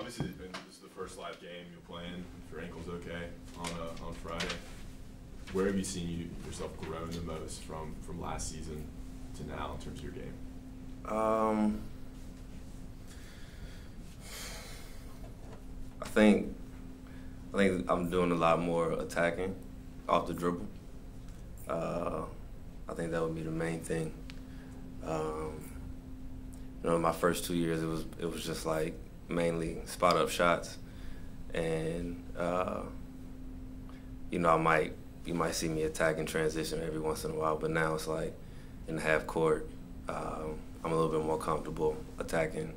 Obviously, this is the first live game you're playing. If your ankle's okay on Friday, where have you seen yourself grow the most from last season to now in terms of your game? I think I'm doing a lot more attacking off the dribble. I think that would be the main thing. My first 2 years it was just like mainly spot up shots, and you might see me attack in transition every once in a while, but now it's like in the half court, I'm a little bit more comfortable attacking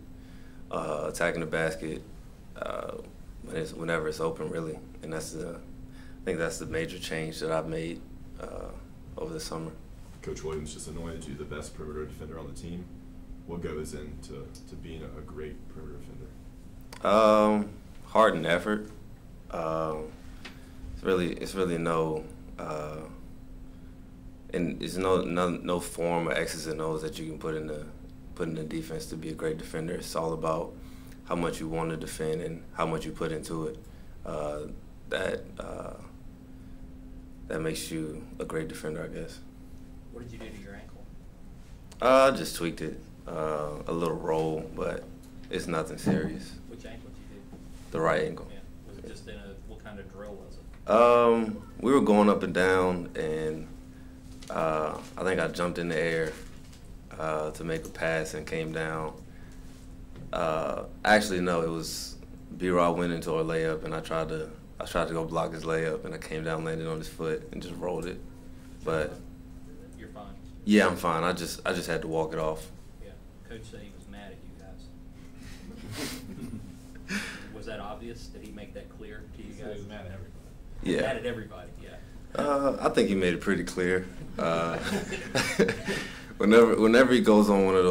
the basket whenever it's open, really, and I think that's the major change that I've made over the summer. Coach Williams just anointed you the best perimeter defender on the team. What goes into being a great perimeter defender? Heart and effort. It's really no, and it's no form or X's and O's that you can put in the defense to be a great defender. It's all about how much you want to defend and how much you put into it. That makes you a great defender, I guess. What did you do to your ankle? I just tweaked it, a little roll, but it's nothing serious. Which ankle did you do? The right ankle. Yeah. Was it just what kind of drill was it? We were going up and down, and I think I jumped in the air to make a pass and came down. Actually, no, it was B-Rod went into a layup, and I tried to go block his layup, and I came down, landed on his foot, and just rolled it. But you're fine. Yeah, I'm fine. I just had to walk it off. Yeah, Coach said he was mad at you guys. Was that obvious? Did he make that clear to you guys? He was mad at everybody. Yeah. Mad at everybody. Yeah. I think he made it pretty clear. Whenever he goes on one of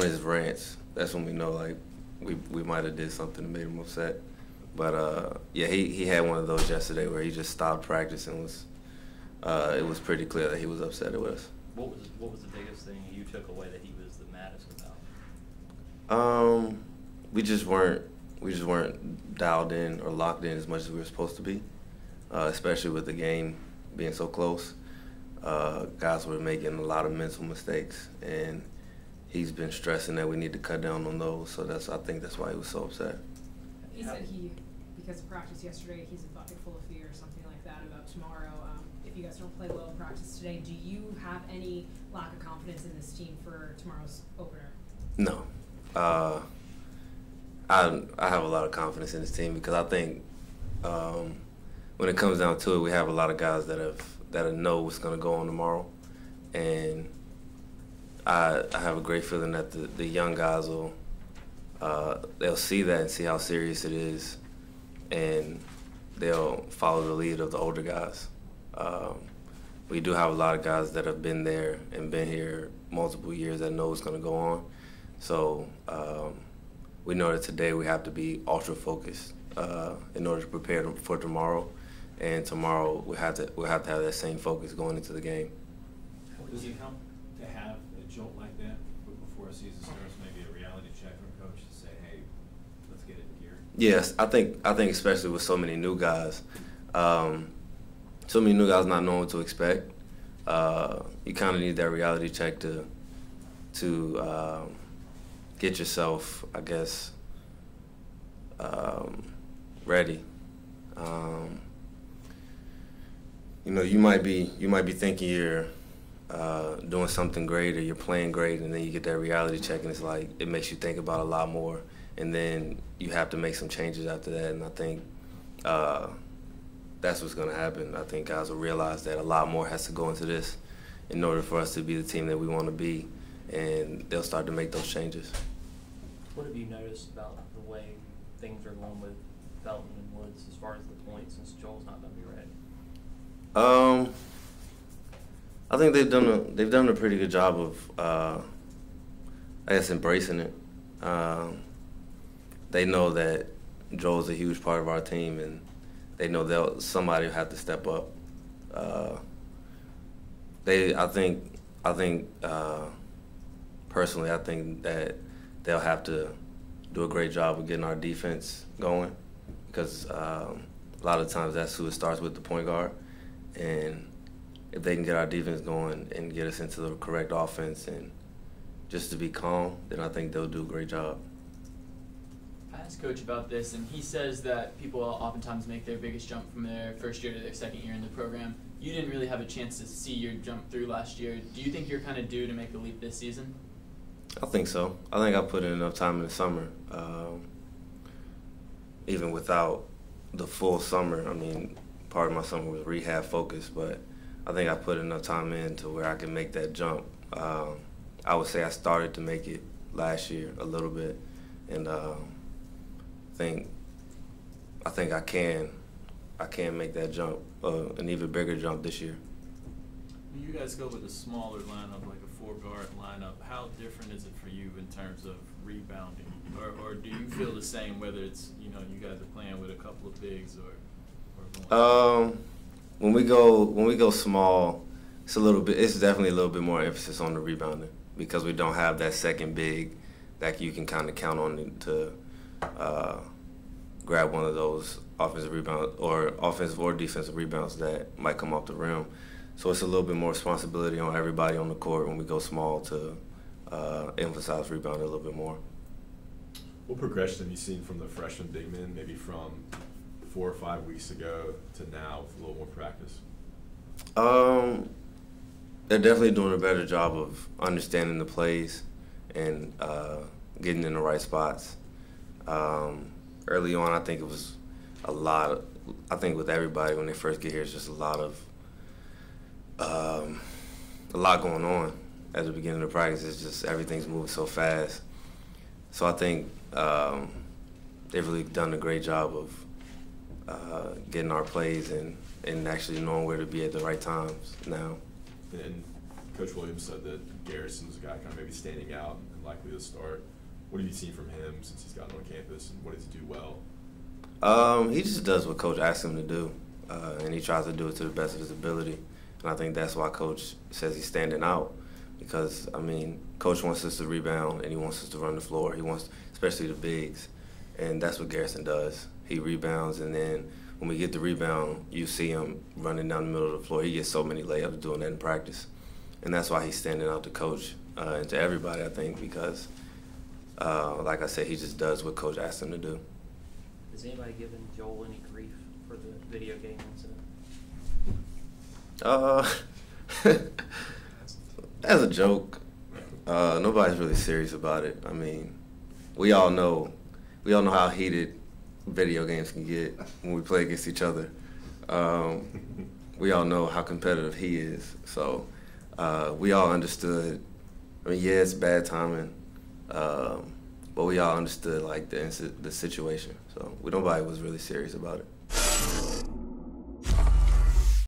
his rants, that's when we know like we might have did something that made him upset. But yeah, he had one of those yesterday where he just stopped practice and it was pretty clear that he was upset with us. What was the biggest thing you took away that he was the maddest about? We just weren't dialed in or locked in as much as we were supposed to be, especially with the game being so close. Guys were making a lot of mental mistakes, and he's been stressing that we need to cut down on those. So I think that's why he was so upset. He said because of practice yesterday, he's a bucket full of fear or something like that about tomorrow. If you guys don't play well in practice today, do you have any lack of confidence in this team for tomorrow's opener? No. I have a lot of confidence in this team because I think when it comes down to it, we have a lot of guys that know what's going to go on tomorrow, and I have a great feeling that the young guys they'll see that and see how serious it is, and they'll follow the lead of the older guys. We do have a lot of guys that have been there and been here multiple years that know what's going to go on. So we know that today we have to be ultra focused in order to prepare for tomorrow. And tomorrow we have to have that same focus going into the game. Does it help to have a jolt like that before a season starts? Maybe a reality check from a coach to say, "Hey, let's get it in gear." Yes, I think especially with so many new guys, not knowing what to expect. You kind of need that reality check to get yourself, I guess, ready. You might be thinking you're doing something great or you're playing great, and then you get that reality check, and it's like it makes you think about a lot more, and then you have to make some changes after that. And I think that's what's going to happen. I think guys will realize that a lot more has to go into this in order for us to be the team that we want to be, and they'll start to make those changes. What have you noticed about the way things are going with Felton and Woods as far as the points, since Joel's not going to be ready? I think they've done a pretty good job of, I guess, embracing it. They know that Joel's a huge part of our team, and they know somebody will have to step up. Personally, I think that they'll have to do a great job of getting our defense going because a lot of times that's who it starts with, the point guard. And if they can get our defense going and get us into the correct offense and just to be calm, then I think they'll do a great job. I asked Coach about this, and he says that people oftentimes make their biggest jump from their first year to their second year in the program. You didn't really have a chance to see your jump through last year. Do you think you're kind of due to make the leap this season? I think so. I think I put in enough time in the summer. Even without the full summer, I mean, part of my summer was rehab focused, but I think I put enough time in to where I can make that jump. I would say I started to make it last year a little bit, and I think I can make that jump, an even bigger jump this year. When you guys go with a smaller lineup, like a 4-guard lineup, how different is it for you in terms of rebounding? Or do you feel the same whether it's, you guys are playing with a couple of bigs or more? When we go small, it's definitely a little bit more emphasis on the rebounding because we don't have that second big that you can kind of count on to grab one of those offensive or defensive rebounds that might come off the rim. So it's a little bit more responsibility on everybody on the court when we go small to emphasize rebounding a little bit more. What progression have you seen from the freshman big men, maybe from 4 or 5 weeks ago to now with a little more practice? They're definitely doing a better job of understanding the plays and getting in the right spots. Early on, I think it was I think with everybody when they first get here, it's just a lot going on at the beginning of practice. It's just everything's moving so fast. So I think they've really done a great job of getting our plays and actually knowing where to be at the right times now. And Coach Williams said that Garrison's a guy kind of maybe standing out and likely to start. What have you seen from him since he's gotten on campus, and what does he do well? He just does what Coach asks him to do, and he tries to do it to the best of his ability. And I think that's why Coach says he's standing out because, I mean, Coach wants us to rebound and he wants us to run the floor. He wants, especially the bigs, and that's what Garrison does. He rebounds, and then when we get the rebound, you see him running down the middle of the floor. He gets so many layups doing that in practice. And that's why he's standing out to Coach and to everybody, I think, because, like I said, he just does what Coach asks him to do. Has anybody given Joel any grief for the video game incident? As a joke, nobody's really serious about it. I mean, we all know how heated video games can get when we play against each other. We all know how competitive he is, so we all understood. I mean, yeah, it's bad timing, but we all understood like the situation. So nobody was really serious about it.